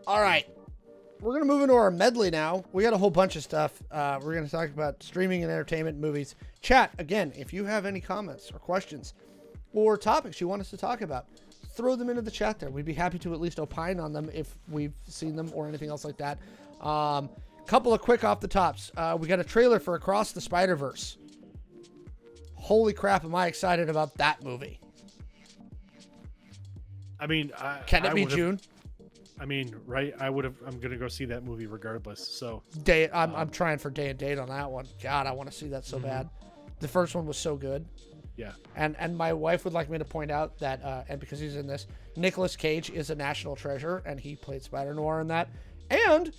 All right. We're going to move into our medley now. We got a whole bunch of stuff. We're going to talk about streaming and entertainment, movies. Chat, again, if you have any comments or questions or topics you want us to talk about, throw them into the chat there. We'd be happy to at least opine on them if we've seen them or anything else like that. Couple of quick off the tops. We got a trailer for Across the Spiderverse. Holy crap, am I excited about that movie. I mean, Can it be June? I mean, right? I'm gonna go see that movie regardless. So I'm trying for day and date on that one. God, I want to see that so bad. The first one was so good. Yeah. And my wife would like me to point out that, and because he's in this, Nicolas Cage is a national treasure, and he played Spider-Noir in that. And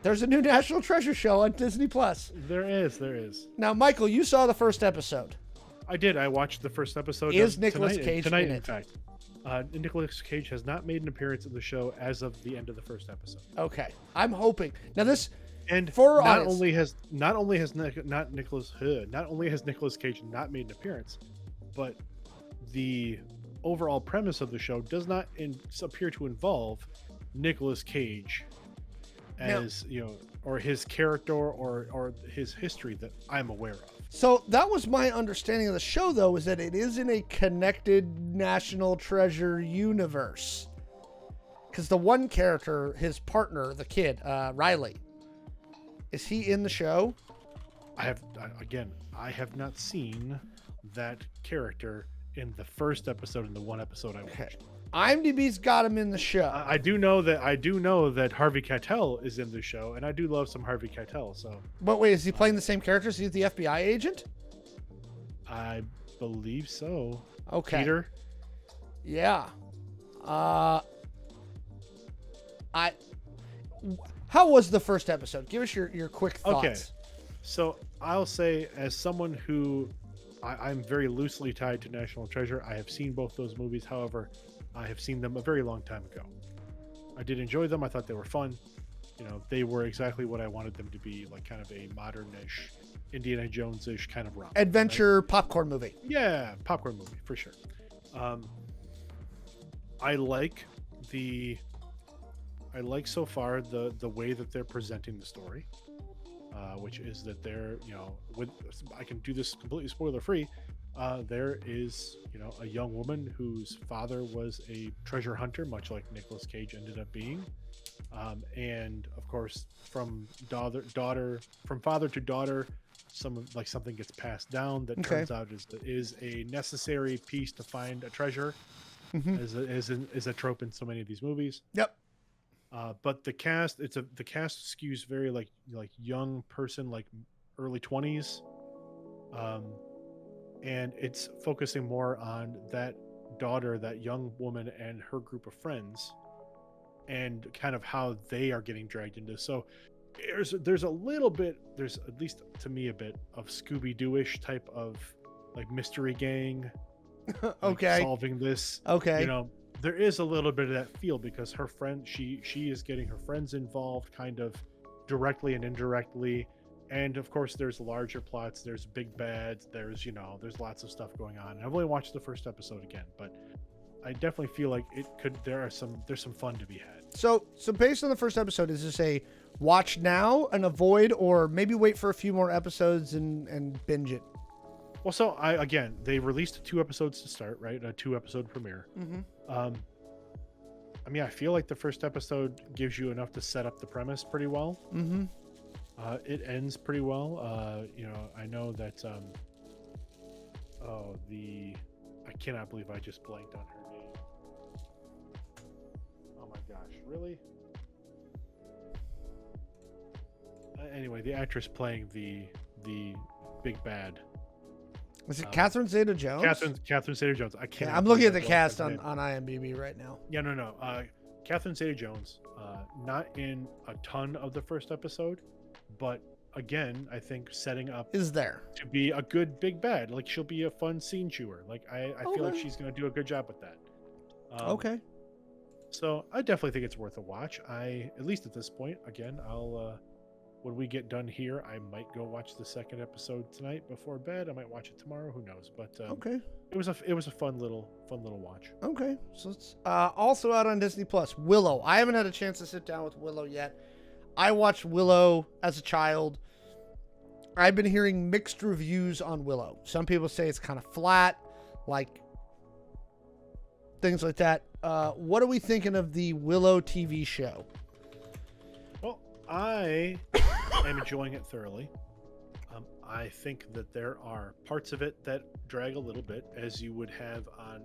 there's a new National Treasure show on Disney Plus. There is. Now, Michael, you saw the first episode. I did. I watched the first episode. Is Nicolas Cage tonight, in in it? fact. Nicolas Cage has not made an appearance in the show as of the end of the first episode. Okay, I'm hoping. Now this, and for not audience, only has Nicolas Cage not made an appearance, but the overall premise of the show does not appear to involve Nicolas Cage as or his character or his history that I'm aware of. So that was my understanding of the show, though, is that it is in a connected National Treasure universe. Because the one character, his partner, the kid, Riley, is he in the show? I have not seen that character in the first episode and the one episode I watched. Okay. IMDb's got him in the show. I do know that Harvey Keitel is in the show, and I do love some Harvey Keitel. So, but wait, is he playing the same character? Is he the FBI agent? I believe so. Okay. Peter. Yeah. How was the first episode? Give us your quick thoughts. Okay. So I'll say, as someone who I'm very loosely tied to National Treasure, I have seen both those movies. However, I have seen them a very long time ago. I did enjoy them. I thought they were fun. They were exactly what I wanted them to be, like kind of a modern-ish, Indiana Jones-ish kind of romp. Adventure popcorn movie. Yeah, popcorn movie, for sure. I like so far the way that they're presenting the story, which is that they're, I can do this completely spoiler-free. There is, a young woman whose father was a treasure hunter, much like Nicolas Cage ended up being. And of course, from father to daughter, something gets passed down that turns out is a necessary piece to find a treasure, is a trope in so many of these movies. Yep. But the cast skews very like young person, like early 20s. And it's focusing more on that daughter, that young woman, and her group of friends, and kind of how they are getting dragged into. So there's a little bit, there's at least to me a bit of Scooby-Doo-ish type of like mystery gang. Okay. Solving this. Okay. There is a little bit of that feel because her friend, she is getting her friends involved, kind of directly and indirectly. And of course, there's larger plots. There's big bads. There's lots of stuff going on. And I've only watched the first episode again, but I definitely feel like there's some fun to be had. So based on the first episode, is this a watch now and avoid, or maybe wait for a few more episodes and binge it? Well, so they released 2 episodes to start, right? A 2-episode premiere. I mean, I feel like the first episode gives you enough to set up the premise pretty well. It ends pretty well. I know that. I cannot believe I just blanked on her name. Oh my gosh, really? Anyway, the actress playing the big bad. Was it Catherine Zeta-Jones? Catherine Zeta-Jones. I can't. I'm looking at the cast on IMDb right now. Yeah, no. Catherine Zeta-Jones, not in a ton of the first episode, but again, I think setting up is there to be a good big bad. Like, she'll be a fun scene chewer. Like, I feel like she's going to do a good job with that. Okay. So I definitely think it's worth a watch. At least at this point, again, I'll when we get done here, I might go watch the second episode tonight before bed. I might watch it tomorrow. Who knows? But Okay. it was a fun little watch. Okay. So it's also out on Disney Plus. Willow. I haven't had a chance to sit down with Willow yet. I watched Willow as a child. I've been hearing mixed reviews on Willow. Some people say it's kind of flat, like things like that. What are we thinking of the Willow TV show? Well, I am enjoying it thoroughly. I think that there are parts of it that drag a little bit, as you would have on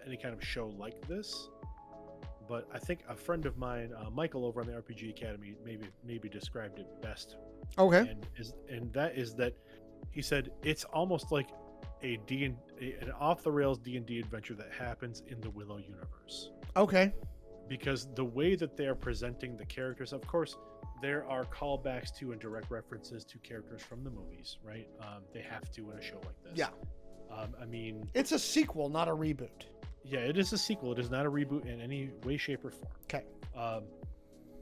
any kind of show like this. But I think a friend of mine, Michael, over on the RPG Academy, maybe described it best. Okay. And that is that he said it's almost like an off the rails D&D adventure that happens in the Willow universe. Okay. Because the way that they are presenting the characters, of course, there are callbacks to and direct references to characters from the movies, right? They have to in a show like this. Yeah. I mean, it's a sequel, not a reboot. Yeah, it is a sequel. It is not a reboot in any way, shape, or form. Okay.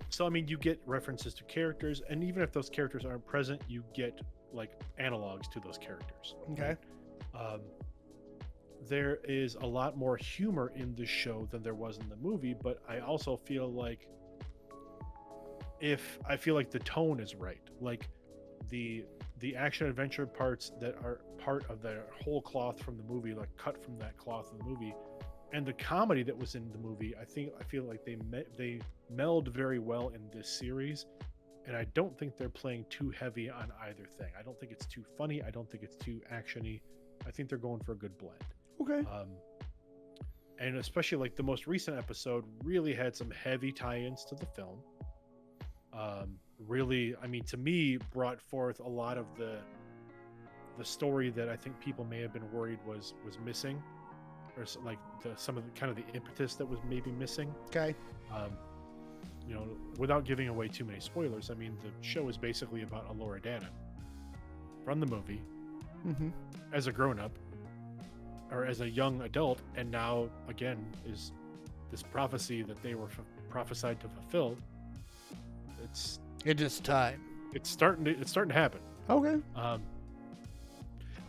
So I mean, you get references to characters, and even if those characters aren't present, you get like analogs to those characters. Okay. There is a lot more humor in the show than there was in the movie, but I also feel like the tone is right, like the action adventure parts that are part of the whole cloth from the movie, like cut from that cloth in the movie, and the comedy that was in the movie, I feel like they meld very well in this series, and I don't think they're playing too heavy on either thing. I don't think it's too funny. I don't think it's too actiony. I think they're going for a good blend. Okay. And especially like the most recent episode really had some heavy tie-ins to the film. Really, I mean, to me, brought forth a lot of the story that I think people may have been worried was missing, or like some of the kind of the impetus that was maybe missing. Okay. Without giving away too many spoilers, I mean, the show is basically about Elora Danan from the movie as a grown-up, or as a young adult, and now again is this prophecy that they were prophesied to fulfill. It's just time. It's starting to happen. Okay.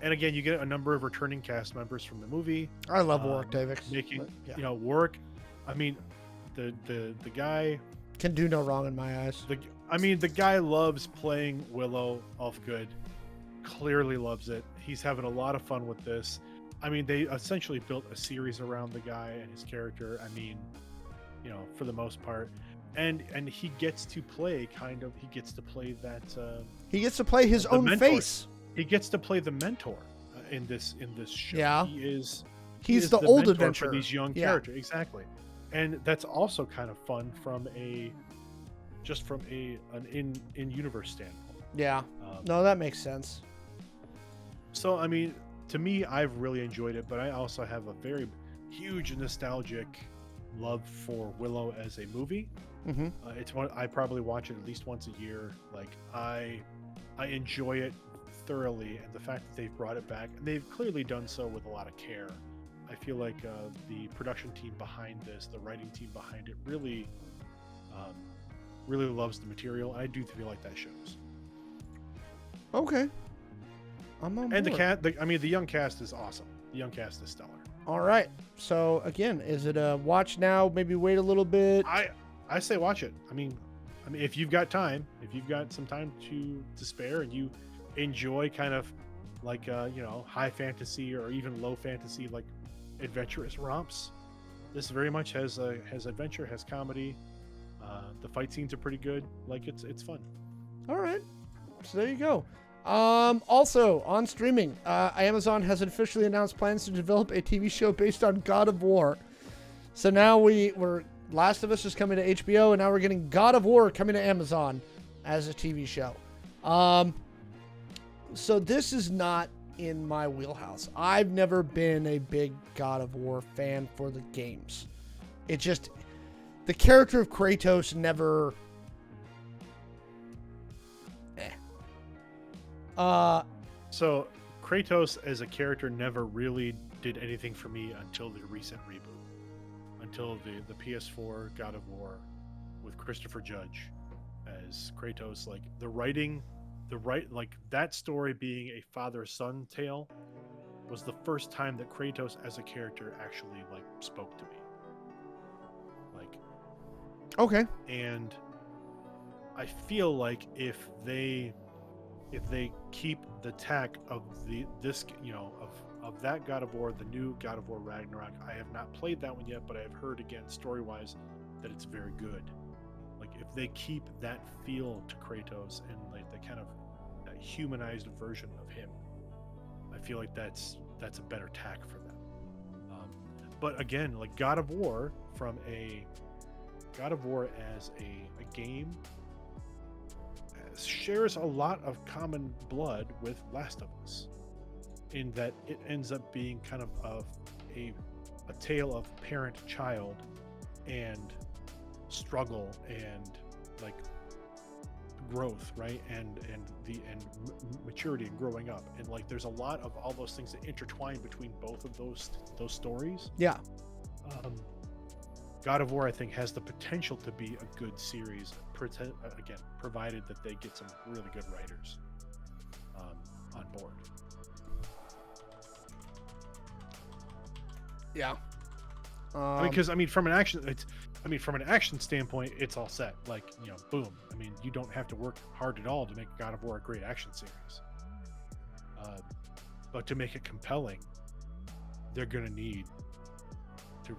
And again, you get a number of returning cast members from the movie. I love Warwick Davis. Making Warwick. I mean, the guy can do no wrong in my eyes. The guy loves playing Willow Ulfgood. Clearly loves it. He's having a lot of fun with this. I mean, they essentially built a series around the guy and his character. I mean, for the most part, and he gets to play that. He gets to play his own mentor. face. He gets to play the mentor in this show. Yeah, he's the old mentor adventurer for these young characters. Exactly, and that's also kind of fun from an in-universe standpoint. Yeah, no, that makes sense. So I mean, to me, I've really enjoyed it, but I also have a very huge nostalgic love for Willow as a movie. It's one I probably watch it at least once a year. Like I enjoy it thoroughly, and the fact that they've brought it back, and they've clearly done so with a lot of care. I feel like the production team behind this, the writing team behind it, really loves the material. I do feel like that shows. Okay. I'm on board. The young cast is awesome. The young cast is stellar. All right. So again, is it a watch now? Maybe wait a little bit. I say watch it. I mean, if you've got time, if you've got some time to spare, and you enjoy kind of like high fantasy or even low fantasy, like adventurous romps, this very much has adventure, has comedy. The fight scenes are pretty good. Like it's fun. All right. So there you go. Also on streaming, Amazon has officially announced plans to develop a TV show based on God of War. So now we're Last of Us is coming to HBO, and now we're getting God of War coming to Amazon as a TV show. So this is not in my wheelhouse. I've never been a big God of War fan for the games. It just, the character of Kratos never. So Kratos as a character never really did anything for me until the recent reboot, until the PS4 God of War with Christopher Judge. as Kratos. Like like that story being a father-son tale was the first time that Kratos as a character actually like spoke to me. Like, Okay. and I feel like if they keep the tack of of that God of War, the new God of War Ragnarok, I have not played that one yet, but I've heard again story-wise that it's very good. Like if they keep that feel to Kratos and like the kind of that humanized version of him, I feel like that's a better tack for them. But again, like God of War as a game shares a lot of common blood with Last of Us, in that it ends up being kind of a tale of parent-child and struggle and like growth, right? And maturity and growing up, and like there's a lot of all those things that intertwine between both of those stories. Yeah. God of War, I think, has the potential to be a good series, again, provided that they get some really good writers on board. Yeah. Because from an action standpoint, it's all set. Like, boom. I mean, you don't have to work hard at all to make God of War a great action series. But to make it compelling, they're gonna need to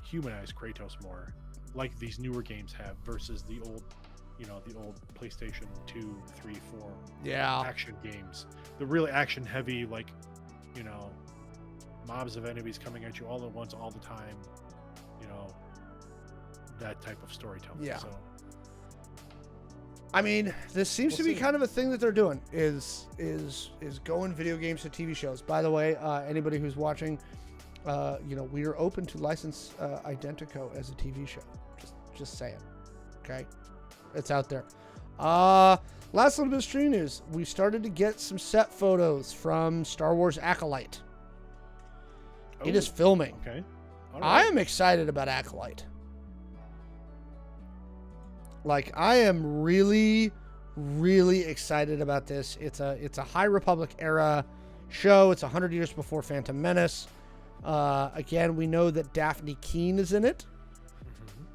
humanize Kratos more, like these newer games have, versus the old PlayStation 2, 3, 4 action games. The really action heavy, like, mobs of enemies coming at you all at once all the time, that type of storytelling. Yeah. So I mean, this seems to be see. kind of a thing that they're doing is going video games to TV shows. By the way, anybody who's watching, we are open to license Identico as a TV show. Just saying. Okay? It's out there. Last little bit of stream news. We started to get some set photos from Star Wars Acolyte. It is filming. Okay. All I right. am excited about Acolyte. Like, I am really, really excited about this. It's a High Republic era show. It's 100 years before Phantom Menace. Again, we know that Daphne Keane is in it.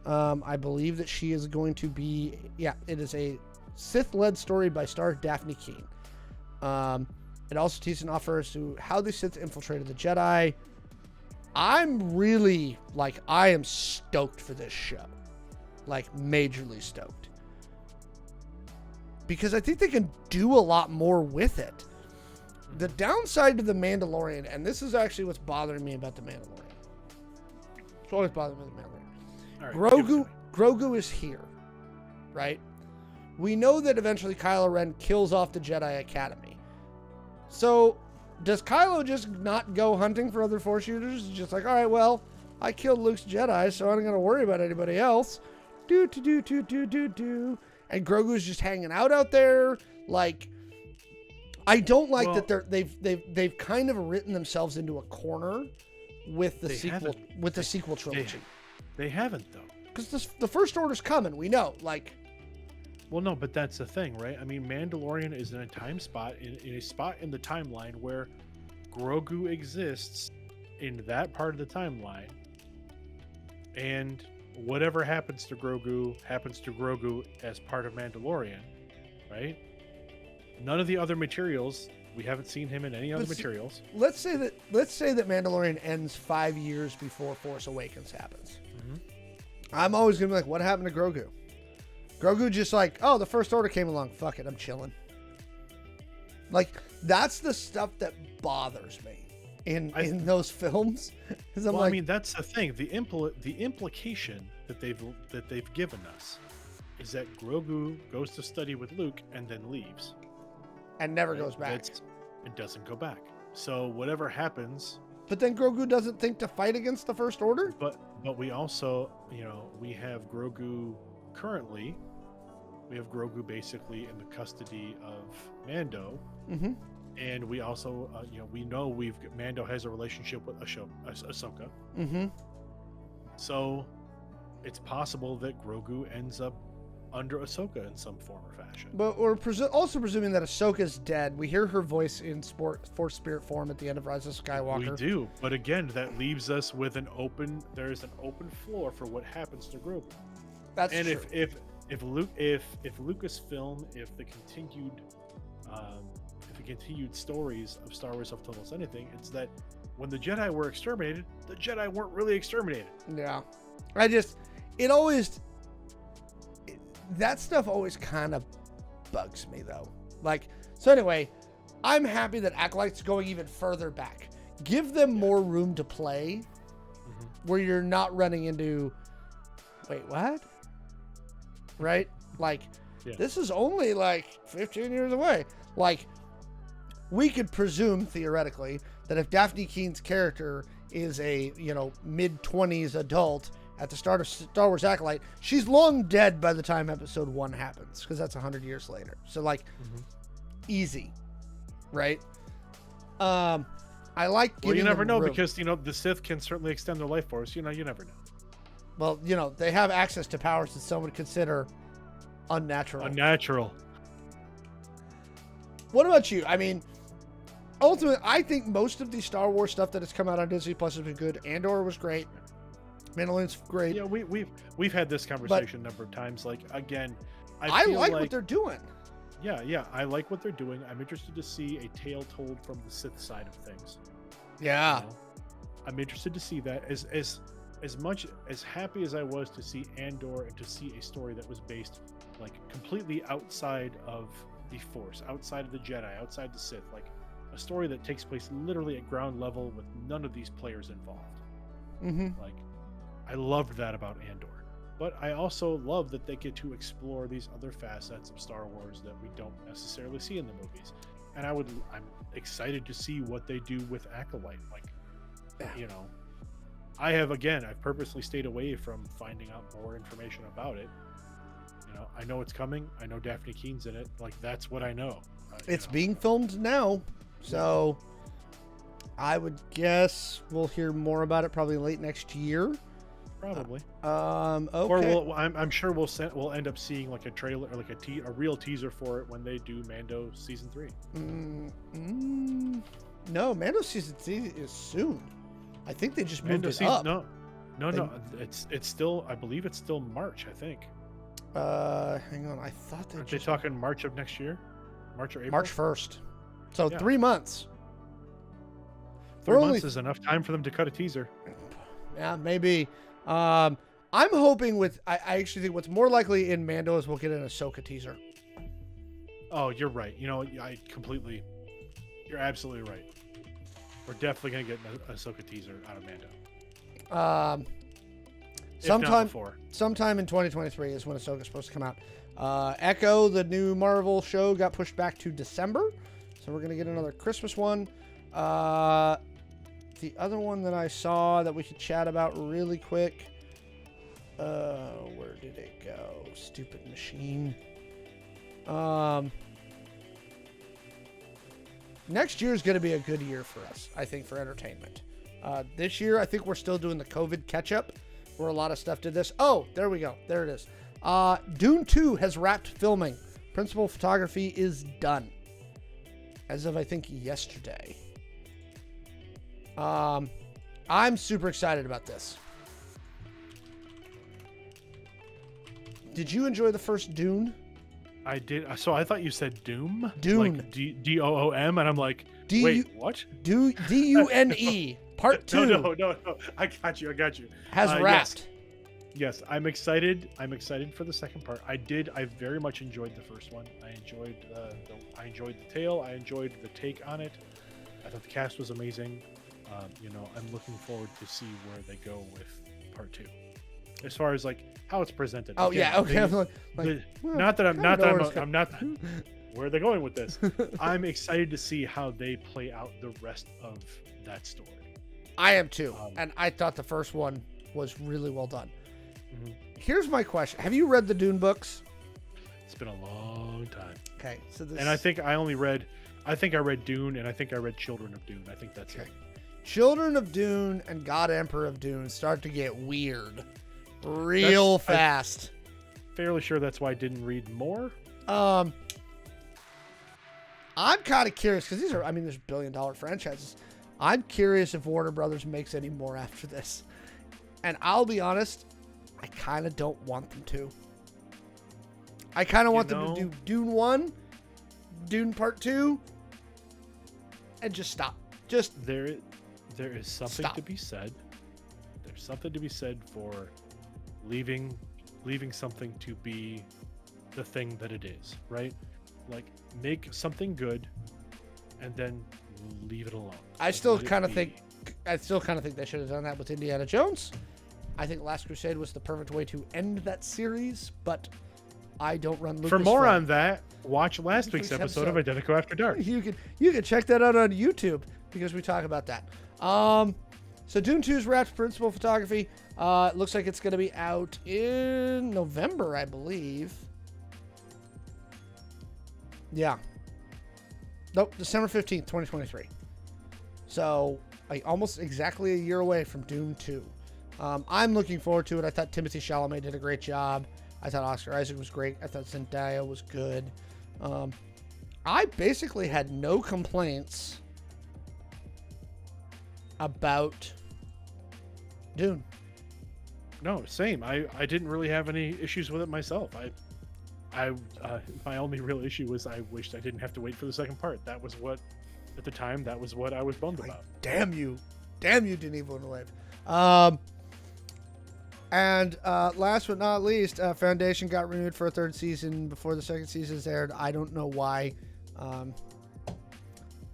I believe that she is going to be... Yeah, it is a Sith-led story by star Daphne Keane. It also teases and offers to how the Sith infiltrated the Jedi. I'm really, I am stoked for this show. Majorly stoked. Because I think they can do a lot more with it. The downside to The Mandalorian, and this is actually what's bothering me about The Mandalorian. It's always bothering me about The Mandalorian. All right, Grogu is here, right? We know that eventually Kylo Ren kills off the Jedi Academy. So, does Kylo just not go hunting for other Force users? Just like, all right, well, I killed Luke's Jedi, so I'm not going to worry about anybody else. And Grogu's just hanging out there. I don't like that they've kind of written themselves into a corner with the sequel trilogy. They haven't, though. Because the First Order's coming, we know. Well, no, but that's the thing, right? I mean, Mandalorian is in a time spot, in a spot in the timeline where Grogu exists in that part of the timeline, and whatever happens to Grogu as part of Mandalorian, right? None of the other materials, we haven't seen him in any other materials. Let's say that Mandalorian ends 5 years before Force Awakens happens. Mm-hmm. I'm always gonna be like, what happened to Grogu? Grogu just the First Order came along. Fuck it, I'm chilling. That's the stuff that bothers me in those films. I mean, that's the thing. The implication that they've given us is that Grogu goes to study with Luke and then leaves. And never goes back. It doesn't go back. So whatever happens. But then Grogu doesn't think to fight against the First Order? But we also, we have Grogu currently. We have Grogu basically in the custody of Mando. Mm-hmm. And we also, we know Mando has a relationship with Ahsoka. Mm-hmm. So it's possible that Grogu ends up under Ahsoka in some form or fashion. But we're also presuming that Ahsoka's dead. We hear her voice in Force Spirit form at the end of Rise of Skywalker. We do, but again, that leaves us with there's an open floor for what happens to Grogu. That's and true. if Lucasfilm, if the continued stories of Star Wars have told us anything, it's that when the Jedi were exterminated, the Jedi weren't really exterminated. Yeah. That stuff always kind of bugs me, though. So anyway, I'm happy that Acolyte's going even further back. Give them more room to play where you're not running into, wait, what? Right? This is only 15 years away. We could presume, theoretically, that if Daphne Keen's character is a, mid-20s adult at the start of Star Wars Acolyte, she's long dead by the time episode 1 happens, because that's 100 years later. So, easy, right? I like giving you never them know, room. because, the Sith can certainly extend their life force. You never know. Well, they have access to powers that some would consider unnatural. What about you? I mean, ultimately, I think most of the Star Wars stuff that has come out on Disney Plus has been good. Andor was great. Mandalorian's great. Yeah, we've had this conversation a number of times. Again, I like what they're doing. Yeah, I like what they're doing. I'm interested to see a tale told from the Sith side of things. Yeah, I'm interested to see that. As much as happy as I was to see Andor and to see a story that was based completely outside of the Force, outside of the Jedi, outside the Sith, a story that takes place literally at ground level with none of these players involved. I loved that about Andor, but I also love that they get to explore these other facets of Star Wars that we don't necessarily see in the movies. And I'm excited to see what they do with Acolyte. I've purposely stayed away from finding out more information about it. I know it's coming. I know Daphne Keen's in it. That's what I know. It's being filmed now, so I would guess we'll hear more about it probably late next year. Probably. Okay. Or I'm sure we'll end up seeing a trailer or a real teaser for it when they do Mando season 3. No, Mando season 3 is soon. I think they just moved it up. No. It's still. I believe it's still March. I think. Hang on. I thought Aren't they talking March of next year? March or April? March 1st. So 3 months. 3 months is enough time for them to cut a teaser. Yeah, maybe. I'm hoping I actually think what's more likely in Mando is we'll get an Ahsoka teaser. Oh, you're right. You're absolutely right. We're definitely going to get an Ahsoka teaser out of Mando. Sometime in 2023 is when Ahsoka's supposed to come out. Echo, the new Marvel show, got pushed back to December. So we're going to get another Christmas one. The other one that I saw that we could chat about really quick. Where did it go? Stupid machine. Next year is going to be a good year for us, I think, for entertainment. This year, I think we're still doing the COVID catch-up, where a lot of stuff did this. Oh, there we go. There it is. Dune 2 has wrapped filming. Principal photography is done. As of, I think, yesterday. I'm super excited about this. Did you enjoy the first Dune? I did. So I thought you said Doom. Dune. Like Doom, and I'm like, wait, what? Dune Part 2. No. I got you. Has wrapped. Yes, I'm excited. I'm excited for the second part. I very much enjoyed the first one. I enjoyed the tale. I enjoyed the take on it. I thought the cast was amazing. I'm looking forward to see where they go with part 2. As far as how it's presented. Oh, yeah, okay. I'm not. Where are they going with this? I'm excited to see how they play out the rest of that story. I am too, and I thought the first one was really well done. Mm-hmm. Here's my question: have you read the Dune books? It's been a long time. Okay, and I think I read Dune, and I think I read Children of Dune. I think that's it. Children of Dune and God Emperor of Dune start to get weird real fast. fairly sure that's why I didn't read more. I'm kind of curious because there's billion-dollar franchises. I'm curious if Warner Brothers makes any more after this. And I'll be honest, I kind of don't want them to. I kind of want them to do Dune 1, Dune Part 2, and just stop. There is something Stop. to be said. There's something to be said for leaving something to be the thing that it is, right? Like, make something good and then leave it alone. I still kind of think they should have done that with Indiana Jones. I think Last Crusade was the perfect way to end that series, but I don't run Lucasfilm. For more on that, watch last week's episode of Identico After Dark. You can check that out on YouTube because we talk about that. So Dune 2's wrapped principal photography. It looks like it's going to be out in November, I believe. Yeah. Nope, December 15th, 2023. So, almost exactly a year away from Dune 2. I'm looking forward to it. I thought Timothée Chalamet did a great job. I thought Oscar Isaac was great. I thought Zendaya was good. I basically had no complaints about Dune. No, same. I didn't really have any issues with it myself. My only real issue was I wished I didn't have to wait for the second part. That was what, at the time, that was what I was bummed about. Damn you, Denis Villeneuve. And last but not least, Foundation got renewed for a third season before the second season's aired. I don't know why.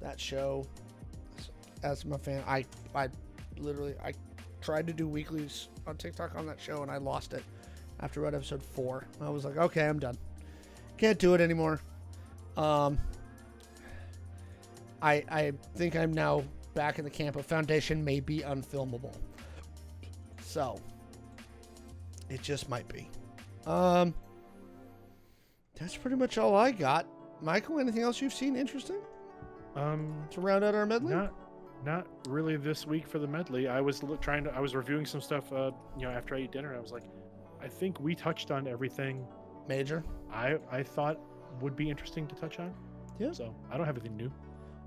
That show, as I'm a fan, I tried to do weeklies on TikTok on that show and I lost it after about episode 4. I was like, okay, I'm done. Can't do it anymore. I think I'm now back in the camp of Foundation may be unfilmable. So it just might be. That's pretty much all I got. Michael, anything else you've seen interesting? To round out our medley? Not really this week for the medley. I was reviewing some stuff, after I ate dinner. I was like, I think we touched on everything major I thought would be interesting to touch on. Yeah. So I don't have anything new.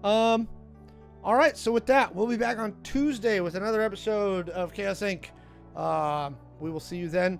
All right. So with that, we'll be back on Tuesday with another episode of Chaos Inc. We will see you then.